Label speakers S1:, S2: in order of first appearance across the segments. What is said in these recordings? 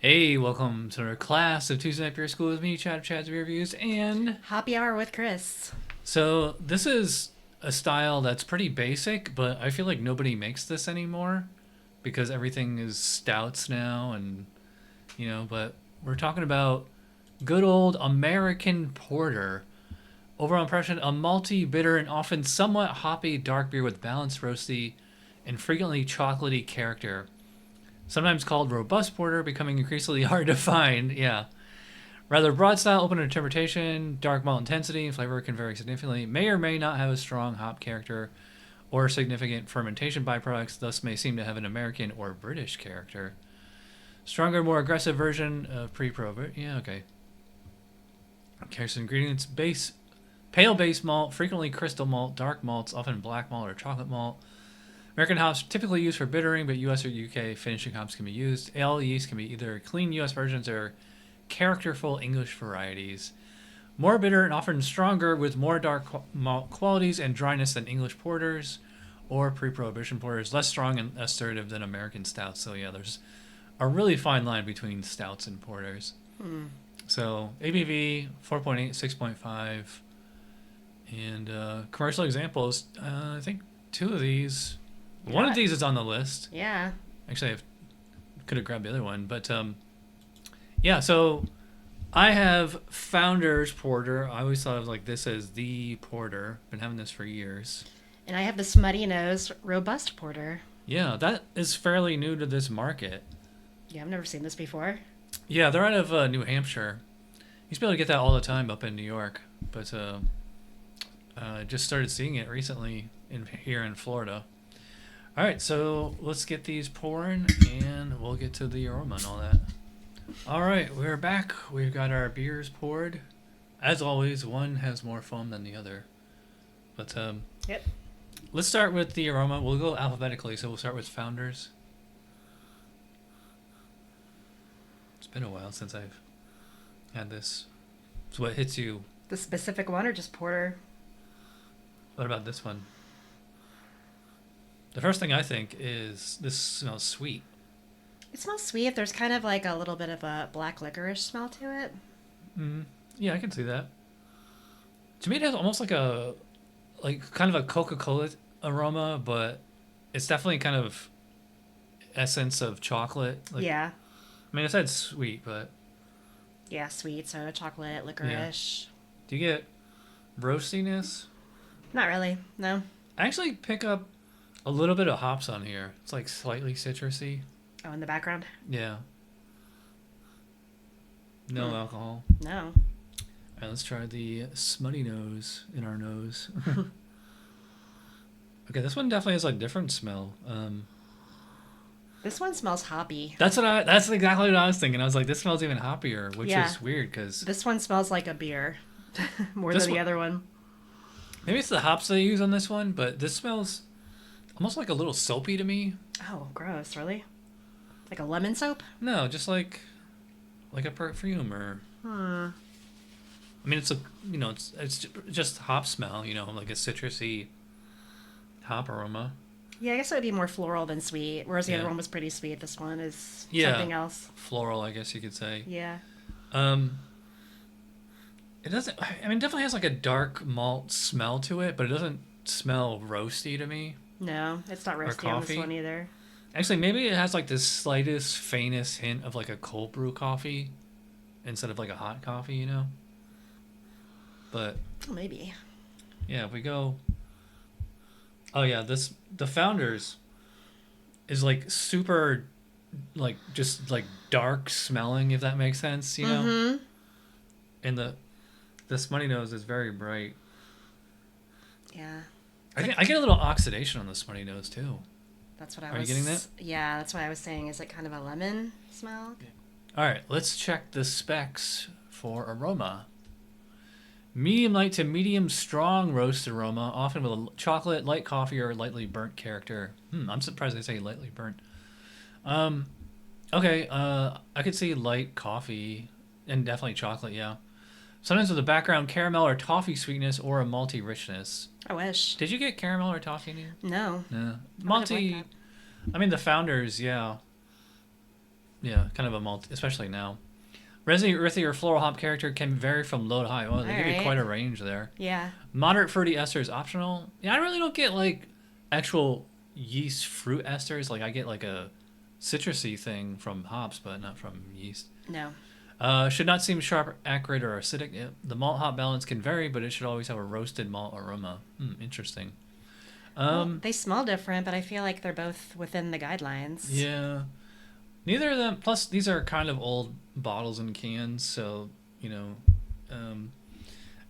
S1: Hey, welcome to our class of Tuesday Night Beer School with me, Chad of Chad's Beer Reviews. And
S2: Happy hour with Chris.
S1: so this is a style that's pretty basic, but I feel like nobody makes this anymore because everything is stouts now but we're talking about good old American Porter. Overall impression, a malty, bitter, and often somewhat hoppy dark beer with balanced roasty and frequently chocolatey character. Sometimes called robust porter, becoming increasingly hard to find. Yeah. Rather broad style, open to interpretation, dark malt intensity, and flavor can vary significantly. May or may not have a strong hop character or significant fermentation byproducts, thus may seem to have an American or British character. Stronger, more aggressive version of pre-pro. Yeah, okay. Characters and ingredients: pale base malt, frequently crystal malt, dark malts, often black malt or chocolate malt. American hops typically used for bittering, but U.S. or U.K. finishing hops can be used. Ale yeast can be either clean U.S. versions or characterful English varieties. More bitter and often stronger with more dark malt qualities and dryness than English porters or pre-prohibition porters. Less strong and assertive than American stouts. So yeah, there's a really fine line between stouts and porters. So ABV 4.8, 6.5, and commercial examples. I think two of these. One of these is on the list.
S2: Yeah.
S1: Actually, I could have grabbed the other one, but yeah. So I have Founders Porter. I always thought of like this as the porter. Been having this for years.
S2: And I have the Smuttynose Robust Porter.
S1: Yeah, that is fairly new to this market.
S2: Yeah, I've never seen this before.
S1: Yeah, they're out of New Hampshire. Used to be able to get that all the time up in New York, but just started seeing it recently here in Florida. All right, so let's get these pouring, and we'll get to the aroma and all that. All right, we're back. We've got our beers poured. As always, one has more foam than the other. But
S2: Yep.
S1: let's start with the aroma. We'll go alphabetically, so we'll start with Founders. It's been a while since I've had this. So what hits you?
S2: The specific one or just porter?
S1: What about this one? The first thing I think is this smells sweet.
S2: It smells sweet. There's kind of like a little bit of a black licorice smell to it.
S1: Yeah, I can see that. To me, it has almost like kind of a Coca-Cola aroma, but it's definitely kind of essence of chocolate.
S2: Yeah.
S1: I mean, I said sweet, but
S2: Yeah, sweet. So chocolate, licorice.
S1: do you get roastiness?
S2: Not really. No.
S1: I actually pick up a little bit of hops on here. It's like slightly citrusy.
S2: Oh, in the background?
S1: Yeah. No alcohol.
S2: No.
S1: All right, let's try the smutty nose in our nose. Okay, this one definitely has a different smell.
S2: This one smells hoppy.
S1: That's exactly what I was thinking. I was like, this smells even hoppier, which
S2: Yeah.
S1: is weird because
S2: This one smells like a beer more
S1: This
S2: than the
S1: one-
S2: other one.
S1: maybe it's the hops they use on this one, but this smells almost like a little soapy to me.
S2: Oh, gross. Really? Like a lemon soap?
S1: No, just like a perfume or. I mean, it's just hop smell. Like a citrusy hop aroma.
S2: Yeah, I guess it would be more floral than sweet, whereas the
S1: Yeah.
S2: other one was pretty sweet. This one is
S1: Yeah.
S2: something else.
S1: Floral, I guess you could say.
S2: Yeah.
S1: It doesn't. I mean, it definitely has like a dark malt smell to it, but it doesn't smell roasty to me.
S2: No, it's not roasty on this
S1: coffee?
S2: one either.
S1: Actually, maybe it has like the slightest, faintest hint of like a cold brew coffee instead of like a hot coffee, But
S2: Oh, maybe.
S1: yeah, if we go. Oh yeah, the Founders is like super, like just like dark smelling, if that makes sense,
S2: Mm-hmm.
S1: And the Smutty Nose is very bright.
S2: Yeah,
S1: I get a little oxidation on the Smutty Nose too.
S2: that's what I
S1: Are you
S2: was...
S1: getting that?
S2: Yeah, that's what I was saying. Is it kind of a lemon smell?
S1: All right, let's check the specs for aroma. Medium light to medium strong roast aroma, often with a chocolate, light coffee, or lightly burnt character. I'm surprised they say lightly burnt. Okay, I could see light coffee and definitely chocolate, yeah. Sometimes with a background caramel or toffee sweetness or a malty richness.
S2: I wish.
S1: Did you get caramel or toffee in here?
S2: No.
S1: No.
S2: I would've
S1: Malty,
S2: liked
S1: I mean, the Founders, yeah. Yeah, kind of a multi, especially now. Resiny, earthy, or floral hop character can vary from low to high. Well, they give you quite a range there.
S2: Yeah.
S1: Moderate fruity ester is optional. Yeah, I really don't get like actual yeast fruit esters. Like I get like a citrusy thing from hops, but not from yeast.
S2: No.
S1: Should not seem sharp, acrid, or acidic. Yeah, the malt hop balance can vary, but it should always have a roasted malt aroma. Interesting.
S2: Well, they smell different, but I feel like they're both within the guidelines.
S1: Yeah. Neither of them. Plus, these are kind of old bottles and cans, so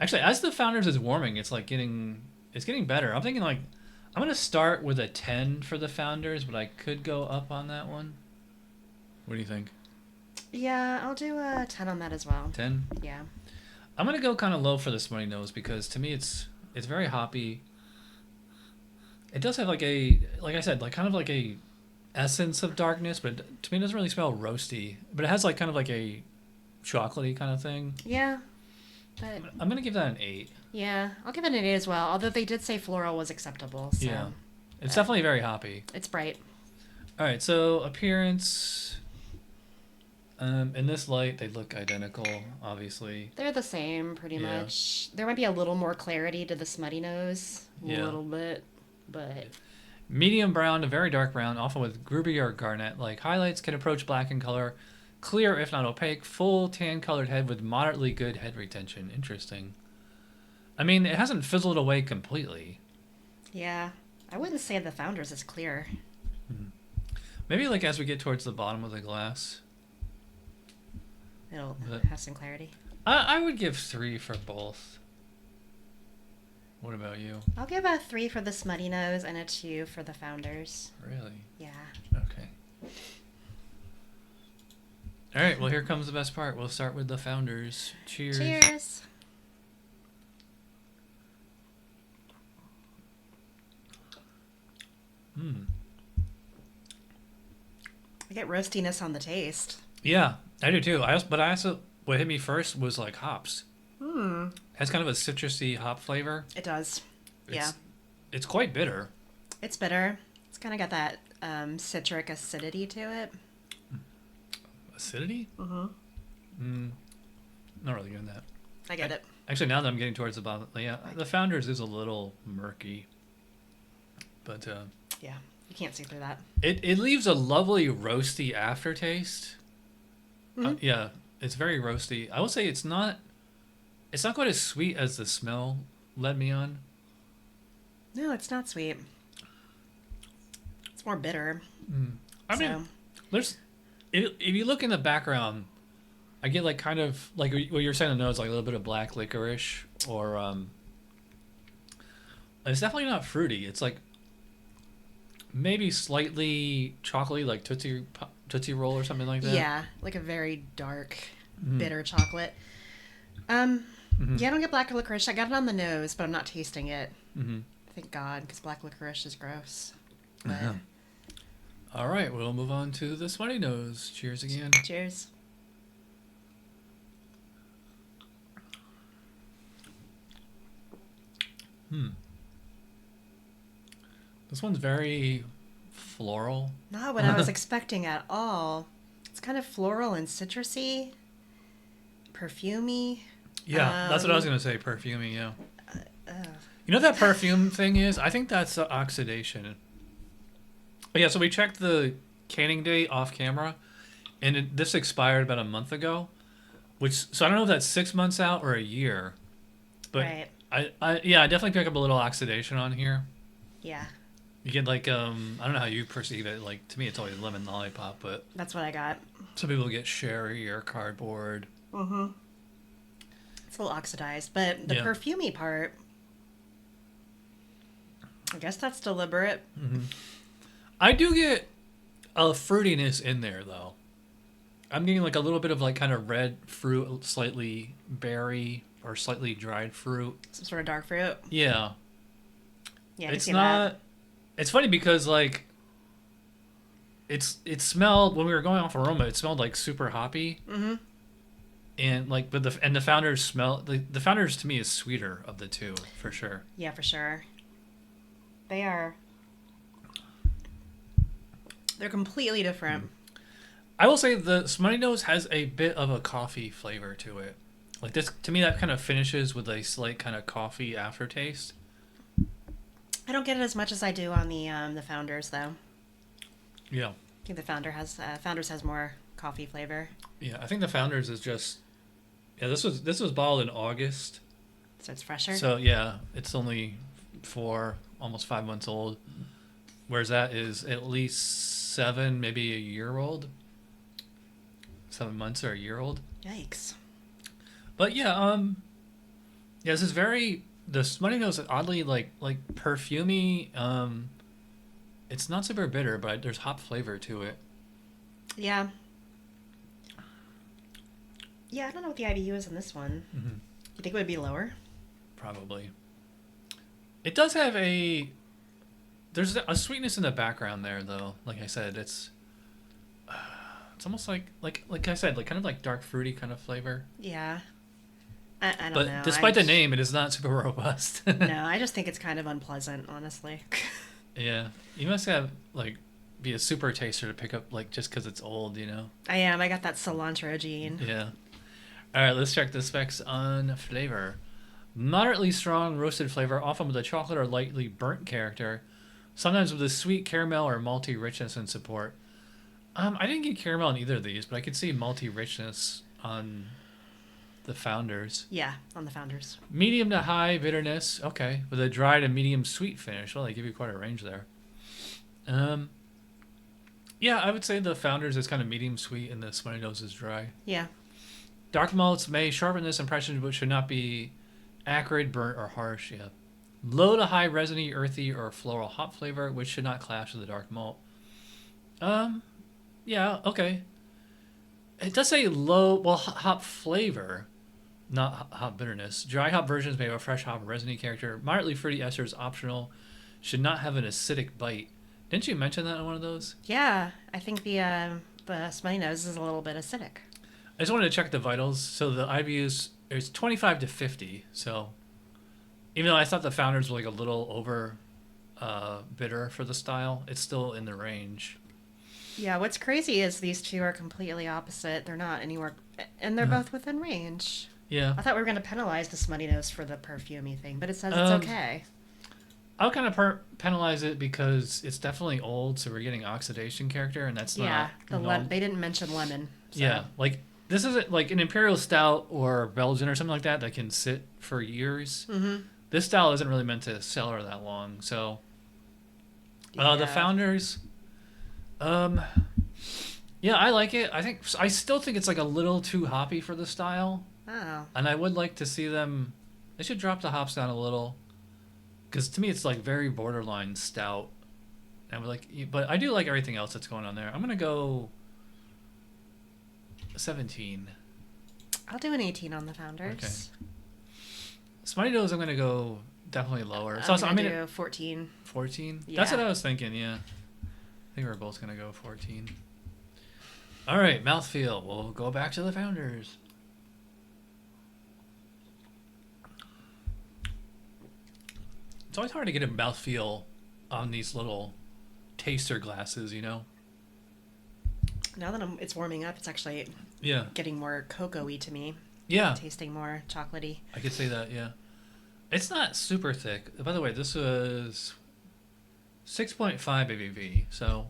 S1: actually, as the Founders is warming, it's getting better. I'm thinking like I'm gonna start with a 10 for the Founders, but I could go up on that one. What do you think?
S2: Yeah, I'll do a 10 on that as well.
S1: 10.
S2: Yeah.
S1: I'm gonna go kind of low for the Smuttynose because to me it's very hoppy. It does have like I said, like kind of like a essence of darkness, but to me it doesn't really smell roasty. But it has like kind of like a chocolatey kind of thing.
S2: Yeah. But
S1: I'm gonna give that an 8.
S2: yeah, I'll give it an 8 as well. Although they did say floral was acceptable. So.
S1: Yeah, it's definitely very hoppy.
S2: It's bright.
S1: All right, so appearance. In this light, they look identical, obviously.
S2: They're the same, pretty much. There might be a little more clarity to the Smuttynose, a little bit, but
S1: medium brown to very dark brown, often with ruby or garnet-like highlights, can approach black in color. Clear, if not opaque, full tan-colored head with moderately good head retention. Interesting. I mean, it hasn't fizzled away completely.
S2: Yeah, I wouldn't say the Founders is clear.
S1: Maybe like as we get towards the bottom of the glass.
S2: It'll have some clarity.
S1: I would give 3 for both. What about you?
S2: I'll give a 3 for the Smuttynose and a 2 for the Founders.
S1: Really?
S2: Yeah.
S1: Okay. All right, well, here comes the best part. We'll start with the Founders. Cheers.
S2: Cheers. I get roastiness on the taste.
S1: Yeah, I do too. But I also, what hit me first was like hops. It has kind of a citrusy hop flavor.
S2: It does. Yeah.
S1: It's quite bitter.
S2: It's bitter. It's kind of got that citric acidity to it.
S1: Acidity? Not really getting that.
S2: I get it.
S1: Actually, now that I'm getting towards the bottom, yeah, the Founders is a little murky. But
S2: yeah, you can't see through that.
S1: it leaves a lovely roasty aftertaste. Yeah, it's very roasty. I will say it's not quite as sweet as the smell led me on.
S2: No, it's not sweet. It's more bitter.
S1: I mean, there's if you look in the background, I get like kind of like what you're saying. The nose, like a little bit of black licorice, or it's definitely not fruity. It's like maybe slightly chocolatey, like Tootsie Roll or something like that.
S2: Yeah, like a very dark, bitter chocolate. Yeah, I don't get black licorice. I got it on the nose, but I'm not tasting it. Thank God, because black licorice is gross. But
S1: all right, we'll move on to the Smuttynose. Cheers again.
S2: cheers.
S1: This one's very floral.
S2: Not what I was expecting at all. It's kind of floral and citrusy, perfumey.
S1: Yeah, that's what I was gonna say. Perfumey, yeah. You know what that perfume thing is? I think that's oxidation. But yeah, so we checked the canning date off camera, and this expired about a month ago. So I don't know if that's 6 months out or a year. But
S2: Right.
S1: I definitely pick up a little oxidation on here.
S2: Yeah,
S1: You get like I don't know how you perceive it. Like to me, it's always lemon lollipop, but
S2: that's what I got.
S1: some people get sherry or cardboard.
S2: It's a little oxidized, but the perfumey part, I guess that's deliberate.
S1: I do get a fruitiness in there though. I'm getting like a little bit of like kind of red fruit, slightly berry or slightly dried fruit.
S2: Some sort of dark fruit.
S1: Yeah.
S2: Yeah, I can
S1: It's
S2: see
S1: not.
S2: that.
S1: It's funny because like it smelled when we were going off aroma. It smelled like super hoppy. And like, but the Founders smell. The Founders to me is sweeter of the two for sure.
S2: Yeah, for sure. They're completely different.
S1: I will say the Smuttynose has a bit of a coffee flavor to it. Like this, to me, that kind of finishes with a slight kind of coffee aftertaste.
S2: I don't get it as much as I do on the Founders, though.
S1: Yeah.
S2: I think the Founders has more coffee flavor.
S1: Yeah, I think the Founders is just. Yeah, this was bottled in August.
S2: So it's fresher.
S1: So yeah, it's only almost 5 months old. Whereas that is at least 7, maybe a year old. 7 months or a year old.
S2: Yikes.
S1: But yeah, this is very. The Smuttynose is oddly like perfumey. It's not super bitter, but there's hop flavor to it.
S2: Yeah. Yeah, I don't know what the IBU is in this one.
S1: Mm-hmm.
S2: You think it would be lower?
S1: Probably. It does have there's a sweetness in the background there, though. Like I said, it's almost like I said, like kind of like dark fruity kind of flavor.
S2: Yeah. I don't
S1: but
S2: know.
S1: But despite the name, it is not super robust.
S2: No, I just think it's kind of unpleasant, honestly.
S1: Yeah, you must have be a super taster to pick up just because it's old, you know.
S2: I am. I got that cilantro gene.
S1: Yeah. All right, let's check the specs on flavor. Moderately strong roasted flavor, often with a chocolate or lightly burnt character, sometimes with a sweet caramel or malty richness in support. I didn't get caramel in either of these, but I could see malty richness on the Founders.
S2: Yeah, on the Founders.
S1: Medium to high bitterness, okay, with a dry to medium sweet finish. Well, they give you quite a range there. Yeah, I would say the Founders is kind of medium sweet and the Smuttynose is dry.
S2: Yeah.
S1: Dark malts may sharpen this impression, but should not be acrid, burnt, or harsh. Yeah. Low to high resiny, earthy, or floral hop flavor, which should not clash with the dark malt. Yeah, okay. It does say low, hop flavor, not hop bitterness. Dry hop versions may have a fresh hop or resiny character. Moderately fruity ester is optional. Should not have an acidic bite. Didn't you mention that in one of those?
S2: Yeah, I think the Smuttynose is a little bit acidic.
S1: I just wanted to check the vitals. So the IBUs is 25 to 50. So even though I thought the Founders were a little over bitter for the style, it's still in the range.
S2: Yeah, what's crazy is these two are completely opposite. They're not anywhere, and they're both within range.
S1: Yeah.
S2: I thought we were going to penalize the Smuttynose for the perfumey thing, but it says it's okay.
S1: I'll kind of penalize it because it's definitely old, so we're getting oxidation character, and that's not...
S2: Yeah, they didn't mention lemon. So.
S1: Yeah, this isn't like an Imperial Stout or Belgian or something like that can sit for years.
S2: Mm-hmm.
S1: This style isn't really meant to cellar that long, so... The Founders... yeah, I like it. I still think it's a little too hoppy for the style.
S2: Oh.
S1: And I would like to see them... They should drop the hops down a little. Because to me, it's very borderline stout. And but I do like everything else that's going on there. I'm going to go 17.
S2: I'll do an 18 on the Founders.
S1: Okay. Smuttynose, I'm going to go definitely lower.
S2: I'm going to do 14.
S1: 14?
S2: Yeah.
S1: That's what I was thinking, yeah. I think we're both going to go 14. All right, mouthfeel. We'll go back to the Founders. It's always hard to get a mouthfeel on these little taster glasses, you know?
S2: Now that it's warming up, it's actually getting more cocoa-y to me.
S1: Yeah.
S2: Tasting more chocolatey.
S1: I could say that, yeah. It's not super thick. By the way, this was 6.5 ABV, so...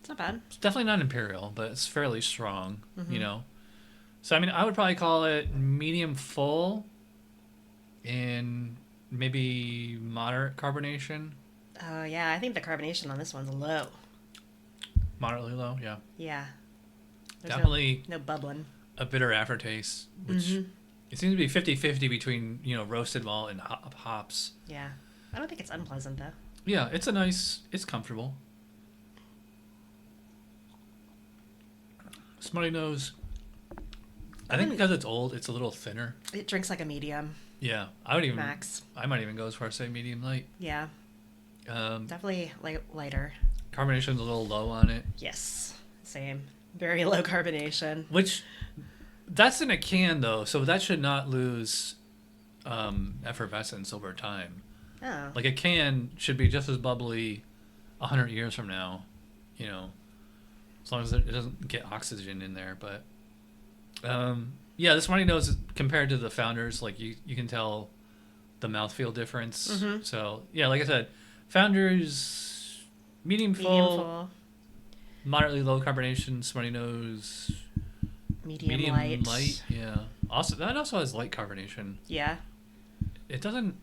S2: It's not bad.
S1: It's definitely not Imperial, but it's fairly strong, you know? So, I would probably call it medium full and maybe moderate carbonation.
S2: Oh, yeah. I think the carbonation on this one's low.
S1: Moderately low, yeah.
S2: Yeah. There's
S1: definitely
S2: no bubbling.
S1: A bitter aftertaste, which it seems to be 50-50 between, roasted malt and hops.
S2: Yeah. I don't think it's unpleasant, though.
S1: Yeah, it's comfortable. Smuttynose, I think because it's old, it's a little thinner.
S2: It drinks like a medium.
S1: Yeah,
S2: max.
S1: I might even go as far as say medium light.
S2: Yeah. Definitely lighter.
S1: Carbonation's a little low on it.
S2: Yes, same. Very low carbonation.
S1: Which, that's in a can though, so that should not lose effervescence over time.
S2: Oh.
S1: Like a can should be just as bubbly 100 years from now, as long as it doesn't get oxygen in there. But yeah, this Smuttynose compared to the Founders, like you can tell the mouthfeel difference.
S2: Mm-hmm.
S1: So yeah, like I said, Founders medium full, moderately low carbonation. Smuttynose
S2: medium light.
S1: Yeah. Also, that also has light carbonation.
S2: Yeah.
S1: It doesn't.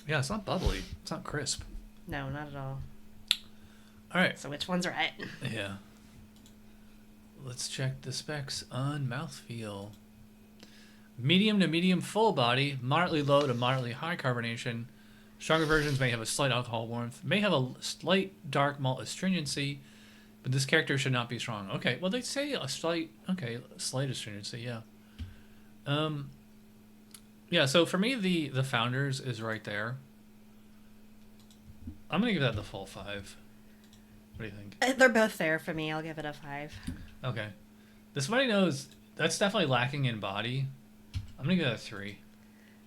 S1: Yeah, it's not bubbly. It's not crisp.
S2: No, not at all.
S1: All right.
S2: So which one's right?
S1: Yeah. Let's check the specs on mouthfeel. Medium to medium full body, moderately low to moderately high carbonation. Stronger versions may have a slight alcohol warmth, may have a slight dark malt astringency, but this character should not be strong. Okay, well they say a slight astringency, yeah. Yeah, so for me the Founders is right there. I'm gonna give that the full 5. What do you think?
S2: They're both there for me. I'll give it a 5.
S1: Okay. The Smuttynose, that's definitely lacking in body. I'm gonna give it a 3.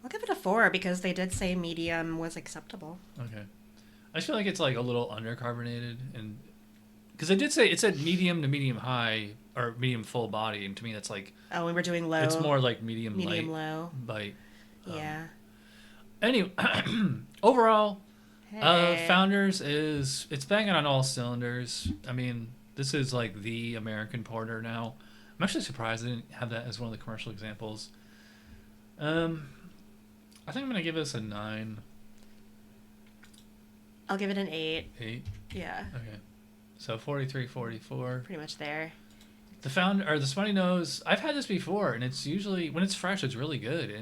S2: I'll give it a 4 because they did say medium was acceptable.
S1: Okay. I just feel like it's like a little undercarbonated, and because it said medium to medium high or medium full body, and to me that's like,
S2: oh, we were doing low.
S1: It's more like medium light,
S2: low
S1: bite.
S2: Yeah.
S1: Anyway, overall,
S2: Hey.
S1: Founders it's banging on all cylinders. I mean, this is like the American porter now. I'm actually surprised I didn't have that as one of the commercial examples. I think I'm gonna give this a 9.
S2: I'll give it an 8.
S1: 8.
S2: Yeah.
S1: Okay. So 43, 44.
S2: Pretty much there.
S1: The Smuttynose, I've had this before, and it's usually when it's fresh, it's really good.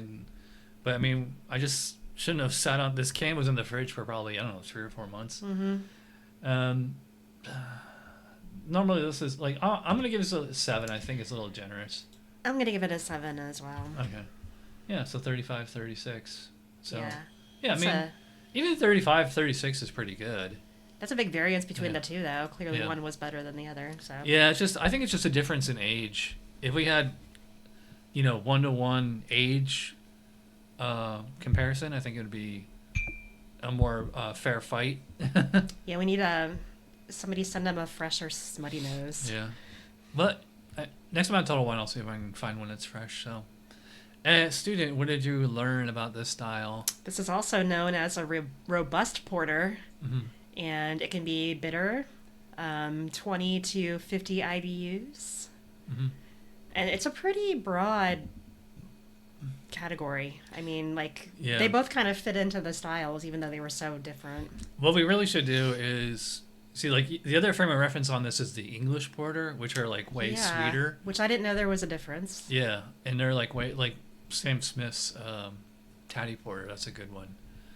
S1: But I mean, I just shouldn't have sat on this can was in the fridge for probably 3 or 4 months.
S2: Mm-hmm.
S1: Normally this is like I'm gonna give this a 7. I think it's a little generous.
S2: I'm gonna give it a 7 as well.
S1: Okay. Yeah, so 35, 36. So
S2: yeah,
S1: I mean, even 35, 36 is pretty good.
S2: That's a big variance between the two, though. Clearly, one was better than the other. So
S1: yeah, I think it's just a difference in age. If we had, 1-to-1 age comparison, I think it would be a more fair fight.
S2: Yeah, we need somebody send them a fresher Smuttynose.
S1: Yeah, but next time on Total Wine, I'll see if I can find one that's fresh. So, student, what did you learn about this style?
S2: This is also known as a robust porter,
S1: Mm-hmm.
S2: and it can be bitter, 20 to 50 IBUs,
S1: Mm-hmm.
S2: and it's a pretty broad category. I mean, they both kind of fit into the styles, even though they were so different.
S1: What we really should do is see, the other frame of reference on this is the English porter, which are way sweeter.
S2: Which I didn't know there was a difference.
S1: Yeah, and they're Sam Smith's Tatty Porter. That's a good one.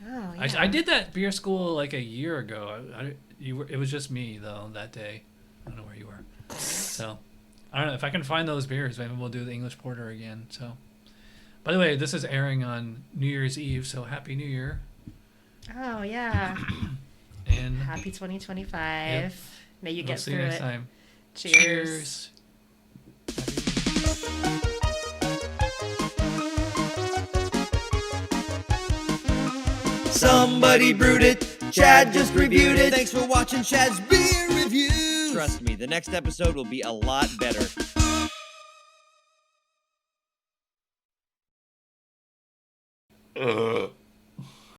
S2: Oh, yeah.
S1: I did that beer school a year ago. It was just me though that day. I don't know where you were. So I don't know if I can find those beers. Maybe we'll do the English Porter again. So, by the way, this is airing on New Year's Eve. So Happy New Year.
S2: Oh yeah.
S1: And
S2: Happy 2025.
S1: Yep.
S2: May you
S1: we'll
S2: get
S1: see
S2: through
S1: you next
S2: it.
S1: time.
S2: Cheers.
S3: Somebody brewed it, Chad just reviewed it. Thanks for watching Chad's Beer Reviews. Trust me, the next episode will be a lot better.